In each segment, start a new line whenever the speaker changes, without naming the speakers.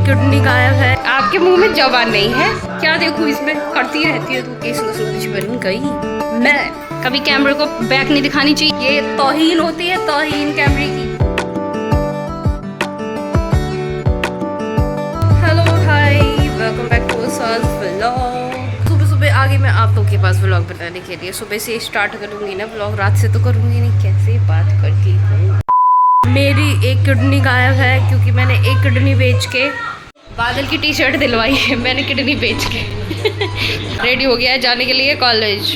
Kidney गायब है। आपके मुंह में जबान नहीं है क्या? देखो इसमें करती रहती है तू। बन गई मैं। कभी कैमरे को बैक नहीं दिखानी चाहिए, ये तौहीन होती है, तौहीन कैमरे की। Hello hi, welcome back to solve vlog. सुबह सुबह आगे मैं आप लोगों के पास व्लॉग बनाने के लिए सुबह से स्टार्ट करूंगी ना व्लॉग, रात से तो करूंगी नहीं। कैसे बात करती हूँ। मेरी एक किडनी गायब है क्योंकि मैंने एक किडनी बेच के बादल की टी शर्ट दिलवाई है। मैंने किडनी बेच के रेडी हो गया है जाने के लिए कॉलेज।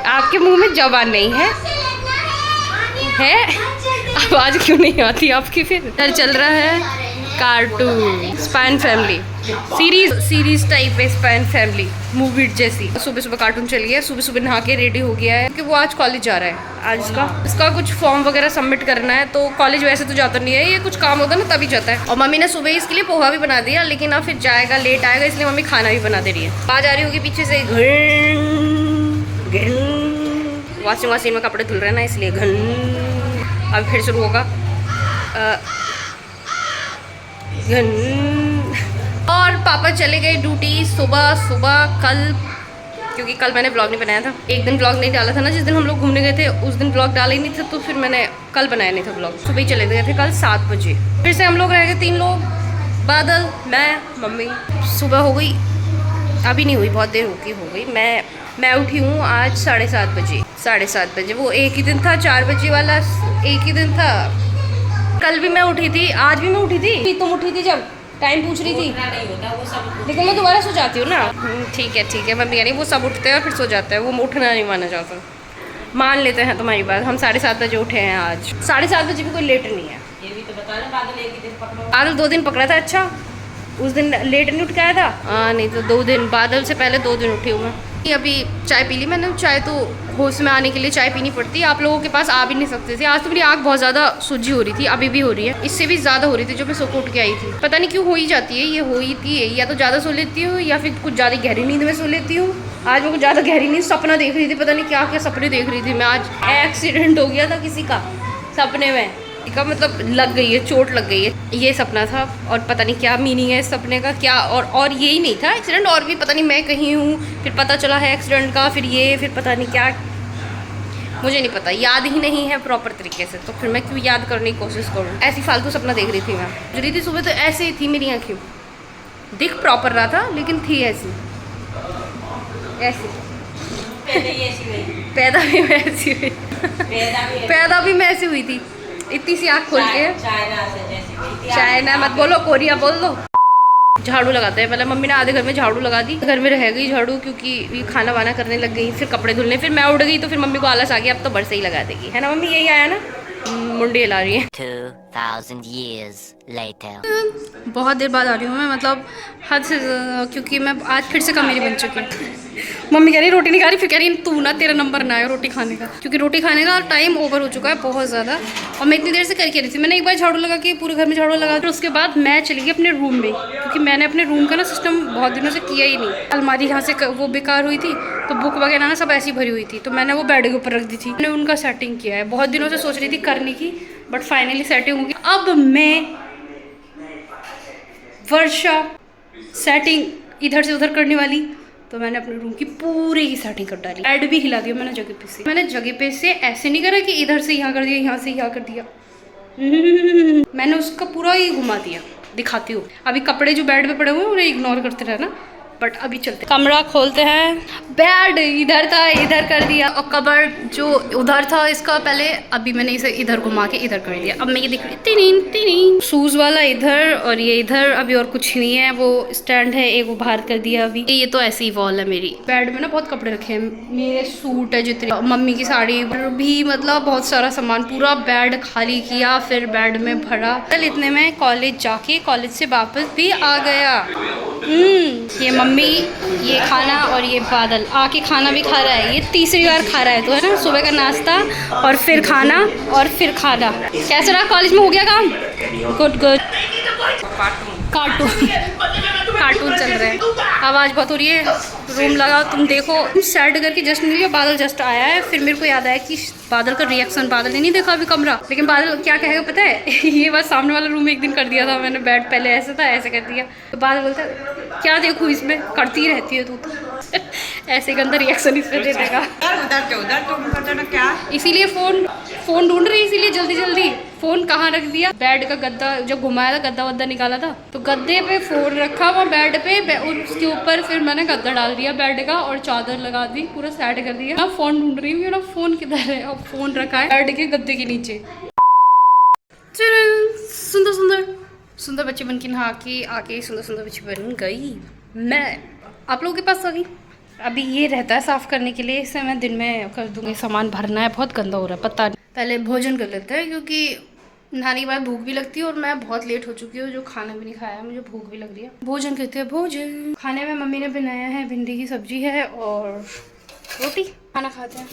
आपके मुंह में जबान नहीं है? आवाज़ क्यों नहीं आती आपकी? फिर चल रहा है cartoon spine family series type है। स्पाइन फैमिली मूवी जैसी। सुबह सुबह कार्टून चली है। सुबह सुबह नहा के रेडी हो गया है क्योंकि वो आज कॉलेज जा रहा है। आज इसका कुछ फॉर्म वगैरह सबमिट करना है, तो कॉलेज वैसे तो जाता नहीं है, ये कुछ काम होता है ना तभी जाता है। और मम्मी ने सुबह इसके लिए पोहा भी बना दिया, लेकिन अब फिर जाएगा, लेट आएगा, इसलिए मम्मी खाना भी बना दे रही है। आ रही होगी पीछे से वॉशिंग मशीन में कपड़े धुल रहे हैं ना, इसलिए घन। अब फिर शुरू होगा और पापा चले गए ड्यूटी सुबह कल, क्योंकि कल मैंने ब्लॉग नहीं बनाया था। एक दिन ब्लॉग नहीं डाला था ना, जिस दिन हम लोग घूमने गए थे उस दिन ब्लॉग डाला ही नहीं था, तो फिर मैंने कल बनाया नहीं था ब्लॉग। सुबह ही चले गए थे कल 7 बजे। फिर से हम लोग रह गए 3 लोग, बादल, मैं, मम्मी। सुबह हो गई, अभी नहीं हुई, बहुत देर हो गई। मैं उठी हूँ आज 7:30 बजे। 7:30 बजे वो एक ही दिन था, 4 बजे वाला एक ही दिन था। कल भी मैं उठी थी, आज भी मैं उठी थी। तुम उठी थी जब टाइम पूछ रही थी, लेकिन मैं दोबारा सो जाती हूँ ना। ठीक है मम्मी, यानी वो सब उठते हैं और फिर सो जाते हैं, वो उठना नहीं माना जाता। मान लेते हैं तुम्हारी बात। हम 7:30 बजे उठे हैं आज। 7:30 बजे भी कोई लेट नहीं है।
ये भी तो बता रहे,
बादल 2 दिन पकड़ा था। अच्छा, उस दिन लेट नहीं उठ के आया था। हाँ, नहीं तो 2 दिन, बादल से पहले 2 दिन उठी हूँ मैं। अभी चाय पी ली मैंने। चाय तो होश में आने के लिए चाय पीनी पड़ती है। आप लोगों के पास आ भी नहीं सकते थे। आज तो मेरी आँख बहुत ज़्यादा सूजी हो रही थी, अभी भी हो रही है। इससे भी ज़्यादा हो रही थी जो मैं सो के उठ के आई थी। पता नहीं क्यों हो ही जाती है, ये हो ही थी। या तो ज़्यादा सो लेती हूँ या फिर कुछ ज़्यादा गहरी नींद में सो लेती हूँ। आज मैं कुछ ज़्यादा गहरी नींद, सपना देख रही थी, पता नहीं क्या क्या सपने देख रही थी मैं। आज एक्सीडेंट हो गया था किसी का सपने में, का मतलब लग गई है, चोट लग गई है, ये सपना था। और पता नहीं क्या मीनिंग है इस सपने का, क्या। और यही नहीं था एक्सीडेंट, और भी पता नहीं मैं कहीं हूँ, फिर पता चला है एक्सीडेंट का, फिर ये, फिर पता नहीं क्या, मुझे नहीं पता, याद ही नहीं है प्रॉपर तरीके से। तो फिर मैं क्यों याद करने की कोशिश करूँ। ऐसी फालतू सपना देख रही थी मैं। जुड़ी थी सुबह तो ऐसे ही थी मेरी आँखें, दिख प्रॉपर रहा था लेकिन थी ऐसी। पैदा भी मैं ऐसी हुई। पैदा भी मैं ऐसी हुई थी, इतनी सी आँख खोल के। चाइना मत बोलो, कोरिया बोल दो। झाड़ू लगाते हैं पहले। मम्मी ने आधे घर में झाड़ू लगा दी, घर में रह गई झाड़ू क्योंकि खाना वाना करने लग गई, फिर कपड़े धुलने। फिर मैं उड़ गई तो फिर मम्मी को आलस आ गया, अब तो बरसे ही लगा देगी, है ना मम्मी? यही आया ना, मुंडी हिला रही है।
2000 years later.
बहुत देर बाद आ रही हूँ मैं, मतलब हद से, क्योंकि मैं आज फिर से कम मेरी बन चुकी है। मम्मी कह रही रोटी नहीं खा रही, फिर कह रही तू ना, तेरा नंबर ना आया रोटी खाने का, क्योंकि रोटी खाने का टाइम ओवर हो चुका है बहुत ज़्यादा। और मैं इतनी देर से करके रही थी। मैंने एक बार झाड़ू लगा के पूरे घर में झाड़ू लगा के उसके बाद मैं चली गई अपने रूम में, क्योंकि मैंने अपने रूम का ना सिस्टम बहुत दिनों से किया ही नहीं। अलमारी यहाँ से वो बेकार हुई थी, तो बुक वगैरह ना सब ऐसी भरी हुई थी, तो मैंने वो बेड के ऊपर रख दी थी। मैंने उनका सेटिंग किया है, बहुत दिनों से सोच रही थी करने की, बट फाइनली सेटिंग होगी। अब मैं वर्षा सेटिंग इधर से उधर करने वाली, तो मैंने अपने रूम की पूरी की सेटिंग कर डाली। बेड भी हिला दिया मैंने जगह पे से। मैंने जगह पे से ऐसे नहीं करा कि इधर से यहाँ कर दिया, यहाँ से यहाँ कर दिया। मैंने उसका पूरा ही घुमा दिया। दिखाती हूँ। अभी कपड़े जो बेड पे पड़े हुए हैं उन्हें इग्नोर करते रहना, बट अभी चलते। कमरा खोलते हैं। बेड इधर था, इधर कर दिया, और कबर्ड जो उधर था इसका पहले, अभी मैंने इसे इधर घुमा के इधर कर दिया। अब मैं ये दिख रही तीन शूज वाला इधर और ये इधर, अभी और कुछ नहीं है। वो स्टैंड है एक, वो बाहर कर दिया अभी। ये तो ऐसी ही वॉल है मेरी। बेड में ना बहुत कपड़े रखे हैं, मेरे सूट है जितने, मम्मी की साड़ी भी, मतलब बहुत सारा सामान। पूरा बेड खाली किया, फिर बेड में भरा। कल इतने में कॉलेज जाके कॉलेज से वापस भी आ गया। ये मम्मी, ये खाना, और ये बादल आके खाना भी खा रहा है। ये तीसरी बार खा रहा है, तो है ना, सुबह का नाश्ता और फिर खाना और फिर खाना। कैसा रहा कॉलेज में? हो गया काम? गुड। कार्टून कार्टून चल रहे हैं। आवाज़ बहुत हो रही है, रूम लगाओ तुम देखो। सेट करके जस्ट निकली, बादल जस्ट आया है। फिर मेरे को याद आया कि बादल का रिएक्शन, बादल ने नहीं देखा अभी कमरा, लेकिन बादल क्या कहेगा पता है? ये बात सामने वाला रूम एक दिन कर दिया था मैंने, बेड पहले ऐसे था ऐसे कर दिया, तो बादल बोलता है क्या देखूँ इसमें, करती रहती है तू तो। ऐसे गंदा रिएक्शन इस पर दे देगा। इसीलिए फ़ोन ढूंढ रही, इसीलिए जल्दी जल्दी। फ़ोन कहाँ रख दिया? बेड का गद्दा जब घुमाया था, गद्दा वद्दा निकाला था, तो गद्दे पे फ़ोन रखा हुआ बेड पे, उसके ऊपर फिर मैंने गद्दा डाल दिया बेड का और चादर लगा दी, पूरा सेट कर दिया। ना फ़ोन ढूंढ रही हूँ ना, फ़ोन किधर है? अब फ़ोन रखा है बेड के गद्दे के नीचे। सुंदर सुंदर सुंदर बच्चे बन के नहा के आके सुंदर सुंदर बच्चे बन गई। मैं आप लोगों के पास आ गई। अभी ये रहता है साफ़ करने के लिए, इसे मैं दिन में कर दूँगी। सामान भरना है, बहुत गंदा हो रहा है, पता नहीं। पहले भोजन कर लेते हैं क्योंकि नहाने के बाद भूख भी लगती है और मैं बहुत लेट हो चुकी हूँ, जो खाना भी नहीं खाया, मुझे भूख भी लग रही है। भोजन करते हैं भोजन। खाने में मम्मी ने बनाया है भिंडी की सब्जी है और रोटी। खाना खाते हैं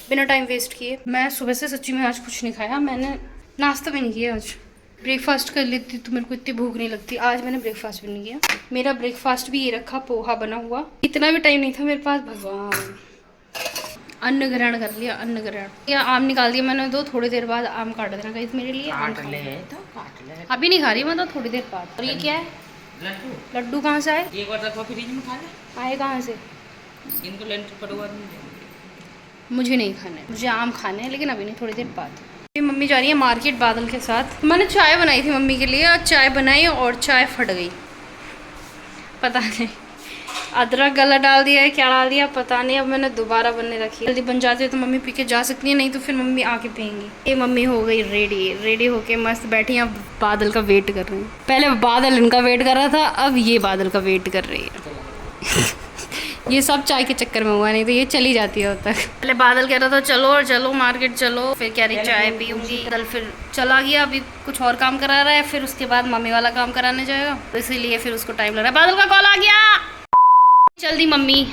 बिना टाइम वेस्ट किए। मैं सुबह से सच्ची में आज कुछ नहीं खाया, मैंने नाश्ता भी नहीं किया। आज ब्रेकफास्ट कर लेती तो मेरे को इतनी भूख नहीं लगती। आज मैंने ब्रेकफास्ट भी नहीं किया। मेरा ब्रेकफास्ट भी ये रखा, पोहा बना हुआ। इतना भी टाइम नहीं था मेरे पास, भगवान। अन्न ग्रहण कर लिया, अन्न ग्रहण। या आम निकाल दिया मैंने, दो थोड़ी देर बाद आम काट देना कहीं मेरे लिए। अभी नहीं खा रही मैं, तो थोड़ी देर बाद। और ये क्या है? लड्डू। लड्डू कहाँ से आए?
एक बार तक फ्रिज में खा ले।
आए कहाँ से?
इनको लंच पड़वा
मुझे नहीं खाने, मुझे आम खाने हैं, लेकिन अभी नहीं, थोड़ी देर बाद। मम्मी जा रही है मार्केट बादल के साथ। मैंने चाय बनाई थी मम्मी के लिए, आज चाय बनाई और चाय फट गई, पता नहीं अदरक गला डाल दिया है, क्या डाल दिया पता नहीं। अब मैंने दोबारा बनने रखी। जल्दी बन जाती है तो मम्मी पी के जा सकती है, नहीं तो फिर मम्मी आके पियेंगी। ये मम्मी हो गई रेडी, रेडी होके मस्त बैठी हैं, अब बादल का वेट कर रही हैं। पहले बादल इनका वेट कर रहा था, अब ये बादल का वेट कर रही है। ये सब चाय के चक्कर में हुआ, नहीं तो ये चली जाती है अब तक। पहले बादल कह रहा था चलो और चलो मार्केट चलो, फिर कह रही चाय पीऊँगी। बादल फिर चला गया, अभी कुछ और काम करा रहा है, फिर उसके बाद मम्मी वाला काम कराने जाएगा, तो इसीलिए फिर उसको टाइम लग रहा है। बादल का कॉल आ गया, चल दी मम्मी।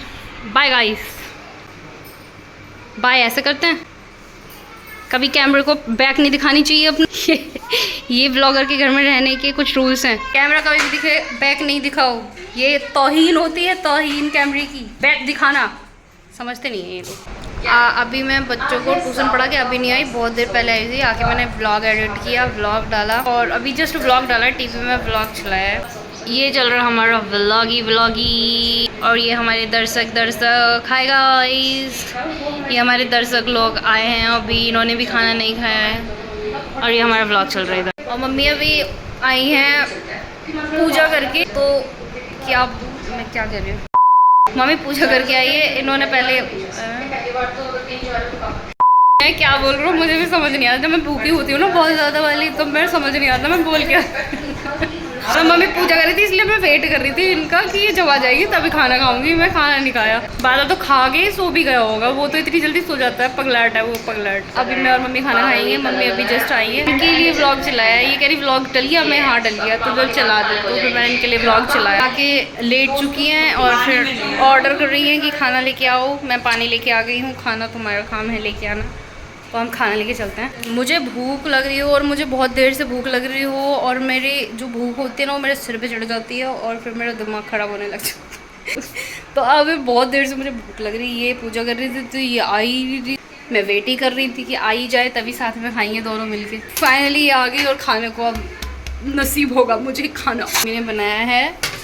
Bye guys, bye. ऐसे करते हैं, कभी कैमरे को बैक नहीं दिखानी चाहिए अपनी। ये ब्लॉगर के घर में रहने के कुछ रूल्स हैं। कैमरा कभी भी दिखे बैक नहीं दिखाओ, ये तौहीन होती है, तौहीन कैमरे की। बैक दिखाना समझते नहीं है ये लोग। अभी मैं बच्चों को ट्यूशन पढ़ा के अभी नहीं आई, बहुत देर पहले आई थी। आके मैंने व्लॉग एडिट किया, व्लॉग डाला और अभी जस्ट व्लॉग डाला, टीवी में व्लॉग चलाया है। ये चल रहा हमारा व्लॉगी। और ये हमारे दर्शक हाय गाइस, ये हमारे दर्शक लोग आए हैं, अभी इन्होंने भी खाना नहीं खाया है और ये हमारा व्लॉग चल रहा है इधर। और मम्मी अभी आई हैं पूजा करके, तो क्या मैं क्या कर रही हूँ, मम्मी पूजा करके आई है। इन्होंने पहले मैं क्या बोल रहा हूँ मुझे भी समझ नहीं आता। जब मैं भूखी होती हूँ ना बहुत ज़्यादा वाली, तो मैं समझ नहीं आता मैं बोल क्या। तो मम्मी पूजा कर रही थी, इसलिए मैं वेट कर रही थी इनका कि ये जब आ जाएगी तभी खाना खाऊंगी। मैं खाना नहीं खाया, बादल तो खा के सो भी गया होगा, वो तो इतनी जल्दी सो जाता है, पगलाट है वो, पगलाट। अभी मैं और मम्मी खाना खाएंगे। मम्मी अभी जस्ट आई है, इनके लिए व्लॉग चलाया है। ये कह रही व्लॉग डलिया, मैं हाँ डल गया, तो जब चला दो, तो फिर मैंने इनके लिए व्लॉग चलाया। आके लेट चुकी हैं और फिर ऑर्डर कर रही हैं कि खाना लेके आओ। मैं पानी लेके आ गई हूँ, खाना तुम्हारा काम है लेके आना, तो हम खाना लेके चलते हैं। मुझे भूख लग रही हो और मुझे बहुत देर से भूख लग रही हो, और मेरी जो भूख होती है ना वो मेरे सिर पे चढ़ जाती है और फिर मेरा दिमाग खराब होने लग जाता है। तो अब बहुत देर से मुझे भूख लग रही है। ये पूजा कर रही थी तो ये आई नहीं थी, मैं वेट ही कर रही थी कि आई जाए तभी साथ में खाएंगे दोनों मिलके। फाइनली ये आ गई और खाने को अब नसीब होगा मुझे खाना। मैंने बनाया है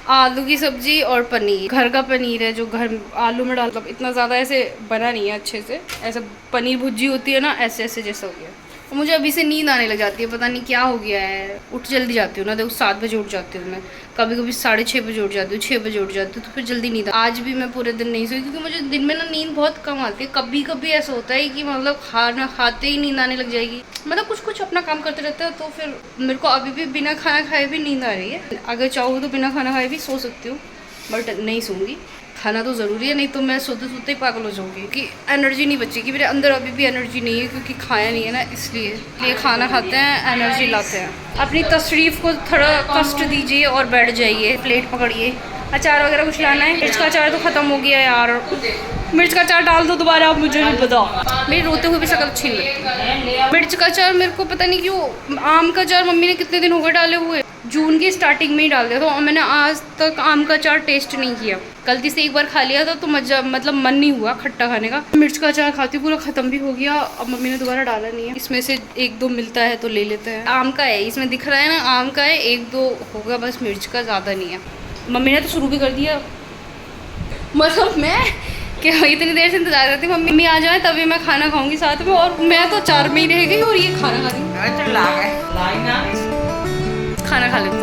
आलू की सब्जी और पनीर, घर का पनीर है जो घर आलू में डाल, इतना ज़्यादा ऐसे बना नहीं है अच्छे से, ऐसा पनीर भुर्जी होती है ना, ऐसे ऐसे जैसा हो गया। और मुझे अभी से नींद आने लग जाती है, पता नहीं क्या हो गया है। उठ जल्दी जाती हूँ ना, देखो 7 बजे उठ जाती हूँ मैं, कभी कभी 6:30 बजे उठ जाती हूँ, 6 बजे उठ जाती हूँ, तो फिर जल्दी नींद। आज भी मैं पूरे दिन नहीं सोई क्योंकि मुझे दिन में ना नींद बहुत कम आती है। कभी कभी ऐसा होता है कि मतलब खाना खाते ही नींद आने लग जाएगी, मतलब कुछ अपना काम करते रहते हैं, तो फिर मेरे को अभी भी बिना खाना खाए भी नींद आ रही है। अगर चाहूँ तो बिना खाना खाए भी सो सकती हूँ, बट नहीं सोऊंगी। खाना तो ज़रूरी है, नहीं तो मैं सोते सोते ही पागल हो जाऊँगी कि एनर्जी नहीं बचेगी मेरे अंदर। अभी भी एनर्जी नहीं है क्योंकि खाया नहीं है ना, इसलिए खाना खाते हैं, एनर्जी लाते हैं। अपनी तशरीफ़ को थोड़ा कष्ट दीजिए और बैठ जाइए, प्लेट पकड़िए। अचार वगैरह कुछ लाना है? मिर्च का अचार तो ख़त्म हो गया यार, मिर्च का अचार डाल दो दोबारा, आप मुझे नहीं पता। मेरी रोते हुए भी शक्ल अच्छी नहीं लगती। मिर्च का अचार मेरे को पता नहीं क्यों, आम का अचार मम्मी ने कितने दिन हो गए डाले हुए, जून की स्टार्टिंग में ही डाल दिया था, और मैंने आज तक आम का अचार टेस्ट नहीं किया। गलती से एक बार खा लिया था तो मतलब मन नहीं हुआ खट्टा खाने का। मिर्च का अचार खाती पूरा ख़त्म भी हो गया, अब मम्मी ने दोबारा डाला नहीं है। इसमें से 1-2 मिलता है तो ले लेते हैं। आम का है, इसमें दिख रहा है ना, आम का है, 1-2 होगा बस, मिर्च का ज़्यादा नहीं है। मम्मी ने तो शुरू भी कर दिया, मतलब मैं क्या इतनी देर से इंतजार करती मम्मी आ जाए तभी मैं खाना खाऊंगी साथ में, और मैं तो 4 में ही रह गई और ये खाना खा रही हूँ। खाना खा लेती